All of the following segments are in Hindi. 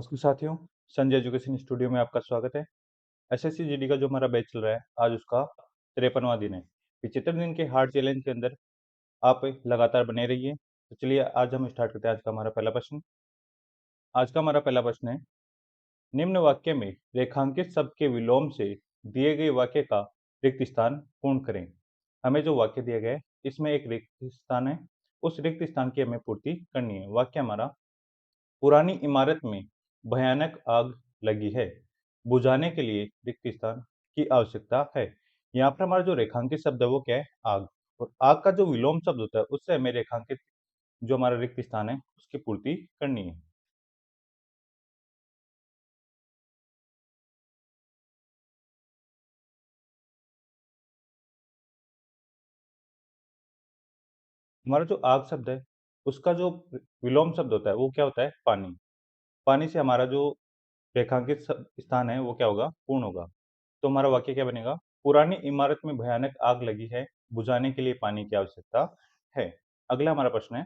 नमस्कार साथियों, संजय एजुकेशन स्टूडियो में आपका स्वागत है। एसएससी जीडी का जो हमारा बैच चल रहा है, आज उसका 53वां दिन है। 75 दिन के हार्ड चैलेंज के अंदर आप लगातार बने रहिए। तो चलिए आज हम स्टार्ट करते हैं आज का हमारा पहला प्रश्न। आज का हमारा पहला प्रश्न है, निम्न वाक्य में रेखांकित शब्द के विलोम से दिए गए वाक्य का रिक्त स्थान पूर्ण करें। हमें जो वाक्य दिया गया है, इसमें एक रिक्त स्थान है, उस रिक्त स्थान की हमें पूर्ति करनी है। वाक्य हमारा, पुरानी इमारत में भयानक आग लगी है, बुझाने के लिए रिक्त स्थान की आवश्यकता है। यहाँ पर हमारा जो रेखांकित शब्द है वो क्या है? आग। और आग का जो विलोम शब्द होता है उससे हमें रेखांकित जो हमारा रिक्त स्थान है उसकी पूर्ति करनी है। हमारा जो आग शब्द है उसका जो विलोम शब्द होता है वो क्या होता है? पानी। पानी से हमारा जो रेखांकित स्थान है वो क्या होगा? पूर्ण होगा। तो हमारा वाक्य क्या बनेगा? पुरानी इमारत में भयानक आग लगी है, बुझाने के लिए पानी की आवश्यकता है। अगला हमारा प्रश्न है,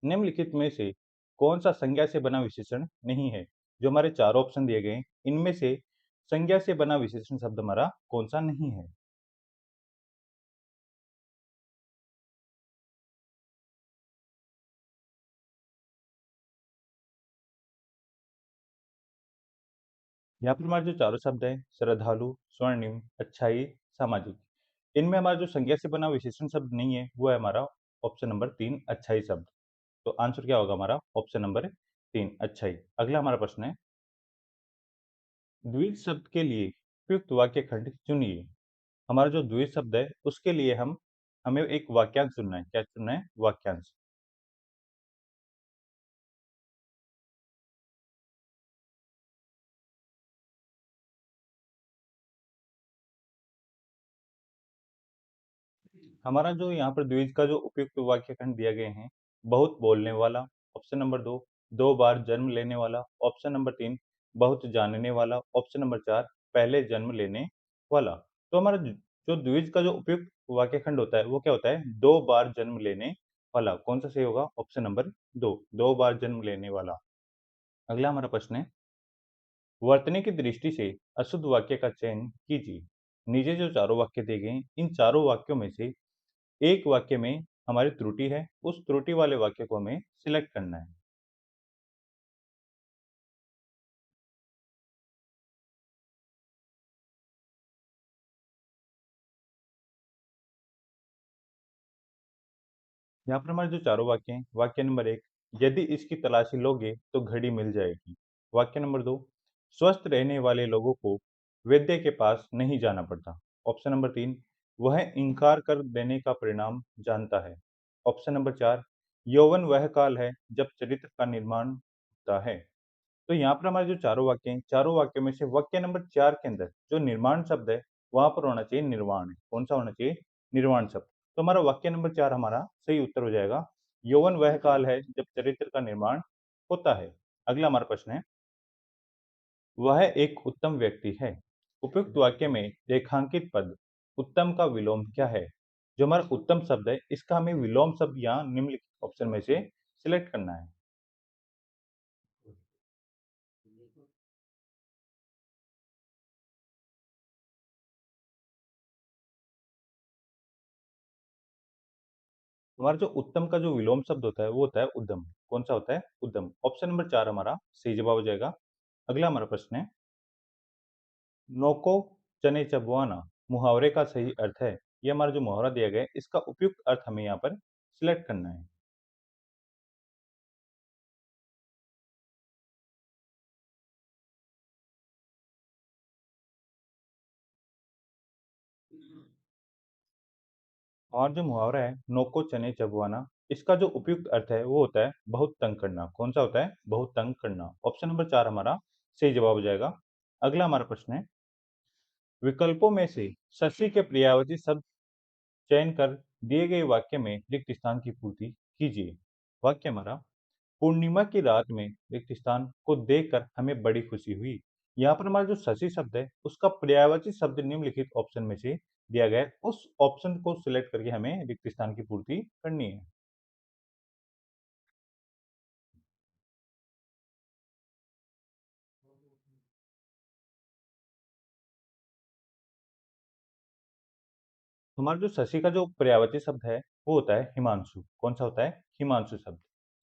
निम्नलिखित में से कौन सा संज्ञा से बना विशेषण नहीं है? जो हमारे चार ऑप्शन दिए गए हैं, इनमें से संज्ञा से बना विशेषण शब्द हमारा कौन सा नहीं है? यहाँ पर हमारे जो चारों शब्द हैं, श्रद्धालु, स्वर्णिम, अच्छाई, सामाजिक, इनमें हमारा जो संज्ञा से बना विशेषण शब्द नहीं है वो है हमारा ऑप्शन नंबर 3 अच्छाई शब्द। तो आंसर क्या होगा हमारा? ऑप्शन नंबर 3 अच्छाई। अगला हमारा प्रश्न है, द्विज शब्द के लिए उपयुक्त वाक्य खंड चुनिए। हमारा जो द्विज शब्द है उसके लिए हमें एक वाक्यांश चुनना है। क्या चुनना है? वाक्यांश। हमारा जो यहाँ पर द्विज का जो उपयुक्त वाक्य खंड दिया गए हैं, बहुत बोलने वाला ऑप्शन नंबर 2, दो बार जन्म लेने वाला ऑप्शन नंबर 3, बहुत जानने वाला ऑप्शन नंबर 4, पहले जन्म लेने वाला। तो हमारा जो द्विज का जो उपयुक्त वाक्य खंड होता है वो क्या होता है? दो बार जन्म लेने वाला। कौन सा सही होगा? ऑप्शन नंबर 2, दो बार जन्म लेने वाला। अगला हमारा प्रश्न है, वर्तनी की दृष्टि से अशुद्ध वाक्य का चयन कीजिए। नीचे जो चारों वाक्य दिए गए हैं, इन चारों वाक्यों में से एक वाक्य में हमारी त्रुटि है, उस त्रुटि वाले वाक्य को हमें सिलेक्ट करना है। यहाँ पर हमारे जो चारों वाक्य हैं, वाक्य नंबर 1, यदि इसकी तलाशी लोगे तो घड़ी मिल जाएगी। वाक्य नंबर 2, स्वस्थ रहने वाले लोगों को वैद्य के पास नहीं जाना पड़ता। ऑप्शन नंबर 3, वह इनकार कर देने का परिणाम जानता है। ऑप्शन नंबर 4, यौवन वह काल है जब चरित्र का निर्माण होता है। तो यहाँ पर हमारे जो चारों वाक्य हैं, चारों वाक्यों में से वाक्य नंबर 4 के अंदर जो निर्माण शब्द है, वहाँ पर होना चाहिए निर्वाण। कौन सा होना चाहिए? निर्वाण शब्द। तो हमारा वाक्य नंबर 4 हमारा सही उत्तर हो जाएगा। यौवन वह काल है जब चरित्र का निर्माण होता है। अगला हमारा प्रश्न है, वह एक उत्तम व्यक्ति है। उपयुक्त वाक्य में रेखांकित पद उत्तम का विलोम क्या है? जो हमारा उत्तम शब्द है, इसका हमें विलोम शब्द यहाँ निम्नलिखित ऑप्शन में से सिलेक्ट करना है। हमारा जो उत्तम का जो विलोम शब्द होता है वो होता है उद्यम। कौन सा होता है? उद्यम। ऑप्शन नंबर 4 हमारा सही जवाब हो जाएगा। अगला हमारा प्रश्न है, नौको चने चबवाना मुहावरे का सही अर्थ है। ये हमारा जो मुहावरा दिया गया है इसका उपयुक्त अर्थ हमें यहाँ पर सिलेक्ट करना है। और जो मुहावरा है नौको चने चबवाना, इसका जो उपयुक्त अर्थ है वो होता है बहुत तंग करना। कौन सा होता है? बहुत तंग करना। ऑप्शन नंबर 4 हमारा सही जवाब हो जाएगा। अगला हमारा प्रश्न है, विकल्पों में से शशि के पर्यायवाची शब्द चयन कर दिए गए वाक्य में रिक्त स्थान की पूर्ति कीजिए। वाक्य हमारा, पूर्णिमा की रात में रिक्त स्थान को देखकर हमें बड़ी खुशी हुई। यहाँ पर हमारा जो शशि शब्द है उसका पर्यायवाची शब्द निम्नलिखित ऑप्शन में से दिया गया है, उस ऑप्शन को सिलेक्ट करके हमें रिक्त स्थान की पूर्ति करनी है। हमारा जो शशि का जो पर्यायवाची शब्द है, वो होता है हिमांशु। कौन-सा होता है? हिमांशु शब्द।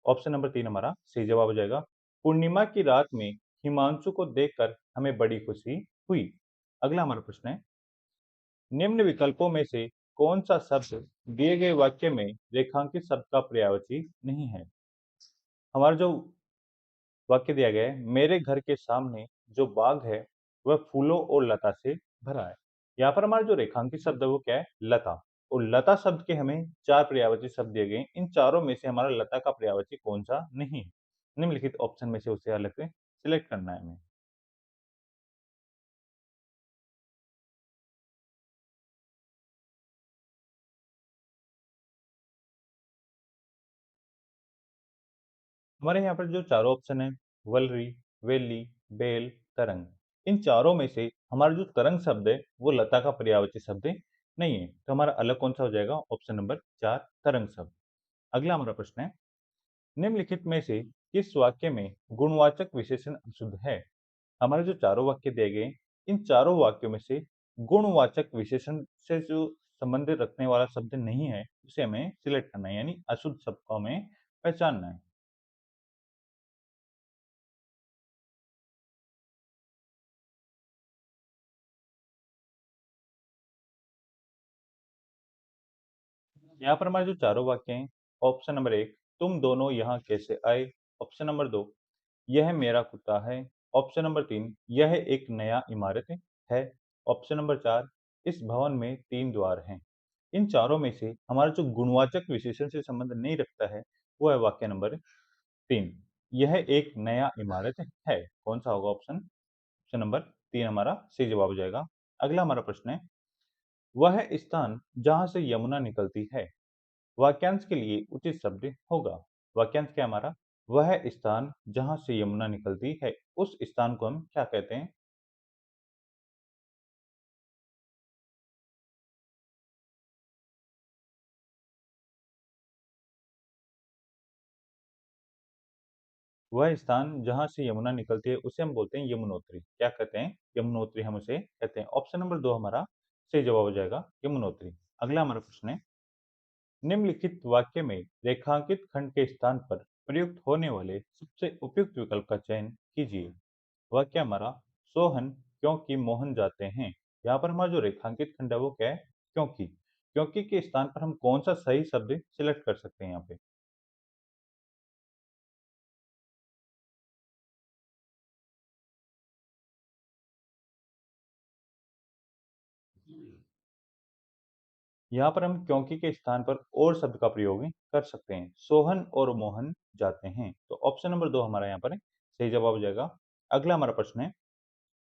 ऑप्शन नंबर 3 हमारा सही जवाब हो जाएगा। पूर्णिमा की रात में हिमांशु को देखकर हमें बड़ी खुशी हुई। अगला हमारा प्रश्न है, निम्न विकल्पों में से कौन-सा शब्द दिए गए वाक्य में रेखांकित शब्द का पर्यायवाची नहीं है? हमारा जो वाक्य दिया गया है, मेरे घर के सामने जो बाग है, वह फूलों और लता से भरा है। यहाँ पर हमारा जो रेखांकित शब्द है वो क्या है? लता। और लता शब्द के हमें 4 पर्यायवाची शब्द दिए गए हैं। इन चारों में से हमारा लता का पर्यायवाची कौन-सा नहीं है? निम्नलिखित ऑप्शन में से उसे अलग से सिलेक्ट करना है हमें। हमारे यहाँ पर जो चारों ऑप्शन है, वलरी, वेली, बेल, तरंग, इन चारों में से हमारा जो तरंग शब्द है वो लता का पर्यायवाची शब्द नहीं है, तो हमारा अलग कौन सा हो जाएगा? ऑप्शन नंबर 4 तरंग शब्द। अगला हमारा प्रश्न है, निम्नलिखित में से किस वाक्य में गुणवाचक विशेषण अशुद्ध है? हमारे जो चारों वाक्य दिए गए, इन चारों वाक्यों में से गुणवाचक विशेषण से जो संबंधित रखने वाला शब्द नहीं है, उसे हमें सिलेक्ट करना है, यानी अशुद्ध शब्द को हमें पहचानना है। यहाँ पर हमारे जो चारों वाक्य हैं, ऑप्शन नंबर 1, तुम दोनों यहाँ कैसे आए? ऑप्शन नंबर 2, यह मेरा कुत्ता है। ऑप्शन नंबर 3, यह एक नया इमारत है। ऑप्शन नंबर 4, इस भवन में 3 द्वार हैं। इन चारों में से हमारा जो गुणवाचक विशेषण से संबंध नहीं रखता है, वो है वाक्य नंबर 3, यह एक नया इमारत है। कौन-सा होगा ऑप्शन? ऑप्शन नंबर 3 हमारा सही जवाब हो जाएगा। अगला हमारा प्रश्न है, वह स्थान जहाँ से यमुना निकलती है। वाक्यांश के लिए उचित शब्द होगा। वाक्यांश क्या है हमारा? वह स्थान जहाँ से यमुना निकलती है, उस स्थान को हम क्या कहते हैं? वह स्थान जहाँ से यमुना निकलती है, उसे हम बोलते हैं यमुनोत्री। क्या कहते हैं? यमुनोत्री हम उसे कहते हैं। ऑप्शन नंबर 2 हमारा सही जवाब हो जाएगा, यमुनोत्री। अगला हमारा प्रश्न है, निम्नलिखित वाक्य में रेखांकित खंड के स्थान पर प्रयुक्त होने वाले सबसे उपयुक्त विकल्प का चयन कीजिए। वाक्य हमारा, सोहन क्योंकि मोहन जाते हैं। यहाँ पर हमारा जो रेखांकित खंड है वो क्या है? क्योंकि। क्योंकि के स्थान पर हम कौन सा सही शब्द सिलेक्ट कर सकते हैं यहाँ पे? यहाँ पर हम क्योंकि के स्थान पर और शब्द का प्रयोग कर सकते हैं। सोहन और मोहन जाते हैं। तो ऑप्शन नंबर 2 हमारा यहाँ पर सही जवाब हो जाएगा। अगला हमारा प्रश्न है,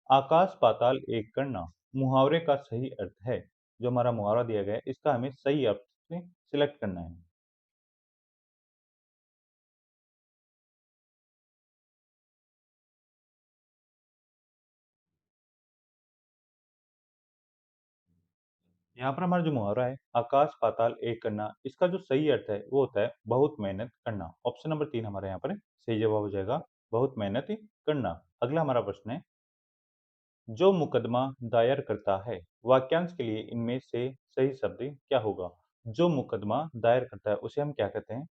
आकाश पाताल एक करना मुहावरे का सही अर्थ है। जो हमारा मुहावरा दिया गया है, इसका हमें सही अर्थ सिलेक्ट करना है। यहाँ पर हमारा जो मुहावरा है, आकाश पाताल एक करना, इसका जो सही अर्थ है वो होता है बहुत मेहनत करना। ऑप्शन नंबर 3 हमारे यहाँ पर सही जवाब हो जाएगा, बहुत मेहनत करना। अगला हमारा प्रश्न है, जो मुकदमा दायर करता है, वाक्यांश के लिए इनमें से सही शब्द क्या होगा? जो मुकदमा दायर करता है उसे हम क्या कहते हैं?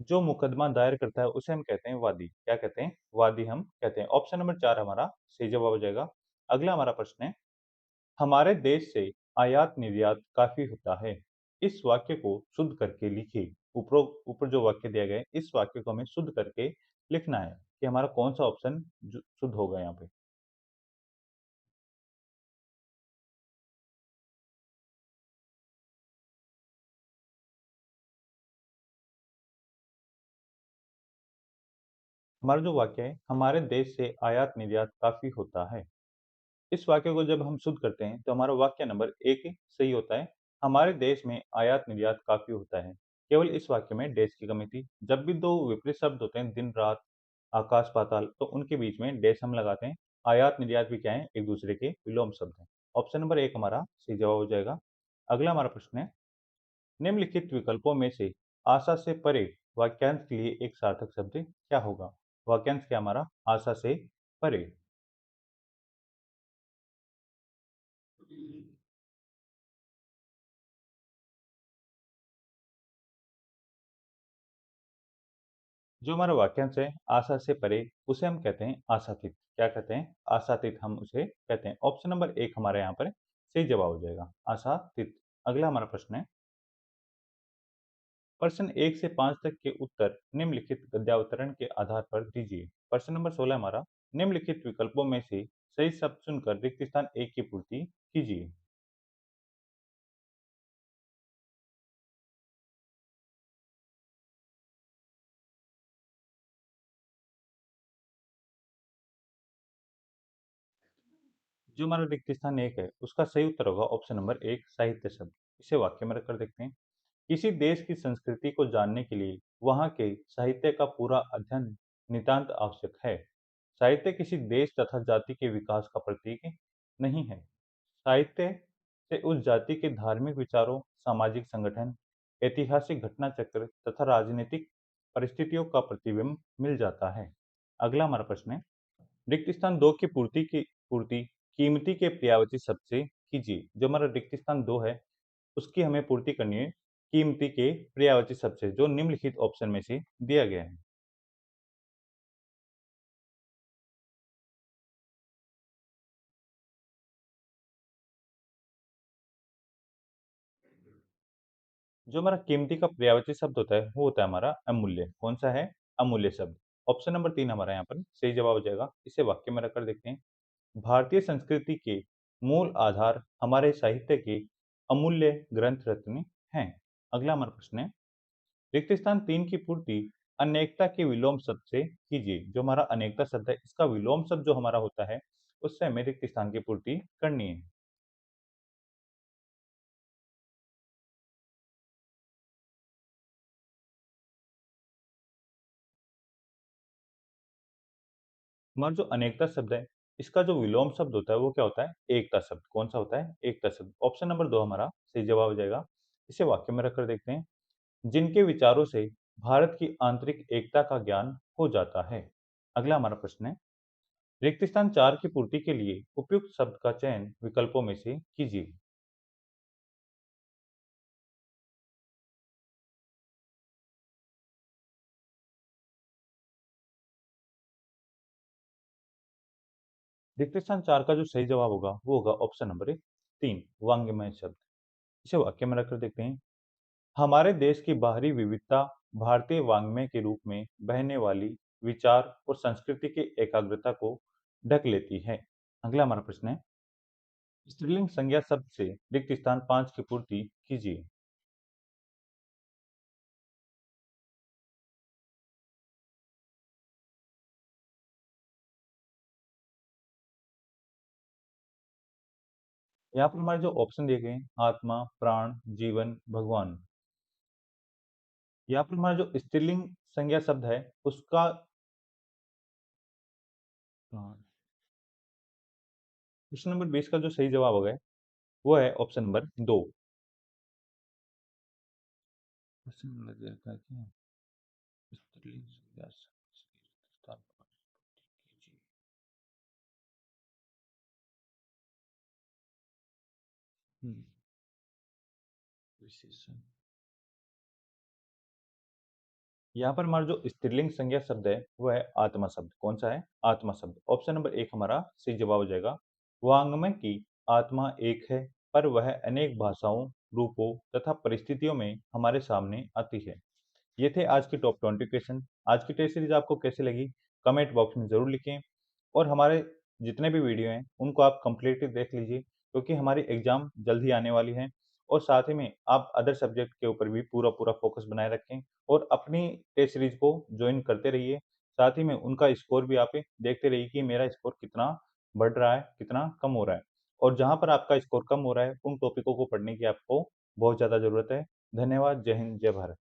जो मुकदमा दायर करता है उसे हम कहते हैं वादी। क्या कहते हैं? वादी हम कहते हैं। ऑप्शन नंबर 4 हमारा सही जवाब हो जाएगा। अगला हमारा प्रश्न है, हमारे देश से आयात निर्यात काफी होता है। इस वाक्य को शुद्ध करके लिखिए। ऊपर जो वाक्य दिया गया है, इस वाक्य को हमें शुद्ध करके लिखना है कि हमारा कौन सा ऑप्शन शुद्ध होगा यहाँ पे। हमारा जो वाक्य है, हमारे देश से आयात निर्यात काफी होता है, इस वाक्य को जब हम शुद्ध करते हैं तो हमारा वाक्य नंबर 1 सही होता है। हमारे देश में आयात निर्यात काफी होता है। केवल इस वाक्य में डैश की कमी थी। जब भी दो विपरीत शब्द होते हैं, दिन रात, आकाश पाताल, तो उनके बीच में डैश हम लगाते हैं। आयात निर्यात भी क्या है? एक दूसरे के विलोम शब्द हैं। ऑप्शन नंबर 1 हमारा सही जवाब हो जाएगा। अगला हमारा प्रश्न है, निम्नलिखित विकल्पों में से आशा से परे वाक्यांश के लिए एक सार्थक शब्द क्या होगा? वाक्यांश क्या हमारा? आशा से परे। जो हमारा वाक्यांश है आशा से परे, उसे हम कहते हैं आशातीत। क्या कहते हैं? आशातीत हम उसे कहते हैं। ऑप्शन नंबर एक हमारे यहाँ पर सही जवाब हो जाएगा, आशातीत। अगला हमारा प्रश्न है, प्रश्न 1 से 5 तक के उत्तर निम्नलिखित गद्यावतरण के आधार पर दीजिए। प्रश्न नंबर 16 हमारा, निम्नलिखित विकल्पों में से सही शब्द चुनकर रिक्त स्थान 1 की पूर्ति कीजिए। जो हमारा रिक्त स्थान 1 है, उसका सही उत्तर होगा ऑप्शन नंबर 1, साहित्य शब्द। इसे वाक्य में रखकर देखते हैं। किसी देश की संस्कृति को जानने के लिए वहाँ के साहित्य का पूरा अध्ययन नितांत आवश्यक है। साहित्य किसी देश तथा जाति के विकास का प्रतीक नहीं है। साहित्य से उस जाति के धार्मिक विचारों, सामाजिक संगठन, ऐतिहासिक घटना चक्र तथा राजनीतिक परिस्थितियों का प्रतिबिंब मिल जाता है। अगला हमारा प्रश्न है, रिक्त स्थान 2 की पूर्ति कीमती के पर्यायवाची शब्द से कीजिए। जो हमारा रिक्त स्थान 2 है, उसकी हमें पूर्ति करनी है कीमती के पर्यायवाची शब्द से, जो निम्नलिखित ऑप्शन में से दिया गया है। जो हमारा कीमती का पर्यायवाची शब्द होता है, वो होता है हमारा अमूल्य। कौन सा है? अमूल्य शब्द। ऑप्शन नंबर 3 हमारा यहाँ पर सही जवाब हो जाएगा। इसे वाक्य में रखकर देखते हैं। भारतीय संस्कृति के मूल आधार हमारे साहित्य के अमूल्य ग्रंथ रत्न हैं। अगला हमारा प्रश्न है, रिक्त स्थान 3 की पूर्ति अनेकता के विलोम शब्द से कीजिए। जो हमारा अनेकता शब्द है, इसका विलोम शब्द जो हमारा होता है, उससे हमें रिक्त स्थान की पूर्ति करनी है। हमारा जो अनेकता शब्द है, इसका जो विलोम शब्द होता है, वो क्या होता है? एकता शब्द। कौन सा होता है? एकता शब्द। ऑप्शन नंबर 2 हमारा सही जवाब हो जाएगा। इसे वाक्य में रखकर देखते हैं। जिनके विचारों से भारत की आंतरिक एकता का ज्ञान हो जाता है। अगला हमारा प्रश्न है, रिक्त स्थान 4 की पूर्ति के लिए उपयुक्त शब्द का चयन विकल्पों में से कीजिए। रिक्त स्थान 4 का जो सही जवाब होगा, वो होगा ऑप्शन नंबर 3, वांग्मय शब्द। इसे वाक्य में रखकर देखते हैं। हमारे देश की बाहरी विविधता भारतीय वाङ्मय के रूप में बहने वाली विचार और संस्कृति की एकाग्रता को ढक लेती है। अगला हमारा प्रश्न है, स्त्रीलिंग संज्ञा शब्द से रिक्त स्थान 5 की पूर्ति कीजिए। यहाँ पर हमारे जो ऑप्शन दिए गए हैं, आत्मा, प्राण, जीवन, भगवान। यहाँ पर हमारा जो स्त्रीलिंग संज्ञा शब्द है, उसका प्रश्न नंबर 20 का जो सही जवाब होगा, वो है ऑप्शन नंबर 2। प्रश्न नंबर दिया था क्या? स्त्रीलिंग संज्ञा शब्द से रिक्त स्थान 5 कीजिए। हम्म, विशेषण। यहाँ पर हमारा जो स्त्रीलिंग संज्ञा शब्द है, वो है आत्मा शब्द। कौन सा है? आत्मा शब्द। ऑप्शन नंबर 1 हमारा सही जवाब हो जाएगा। वाङ्मय की आत्मा एक है, पर वह अनेक भाषाओं, रूपों तथा परिस्थितियों में हमारे सामने आती है। ये थे आज के टॉप 20 क्वेश्चन। आज की टेस्ट सीरीज आपको कैसी लगी? कमेंट बॉक्स में ज़रूर लिखें, और हमारे जितने भी वीडियो हैं, उनको आप कंप्लीटली देख लीजिए, क्योंकि हमारी एग्ज़ाम जल्द ही आने वाली है। और साथ ही में आप अदर सब्जेक्ट के ऊपर भी पूरा-पूरा फ़ोकस बनाए रखें और अपनी टेस्ट सीरीज को जॉइन करते रहिए। साथ ही में उनका स्कोर भी आप देखते रहिए कि मेरा स्कोर कितना बढ़ रहा है, कितना कम हो रहा है। और जहाँ पर आपका स्कोर कम हो रहा है, उन टॉपिकों को पढ़ने की आपको बहुत ज़्यादा ज़रूरत है। धन्यवाद। जय हिंद, जय भारत।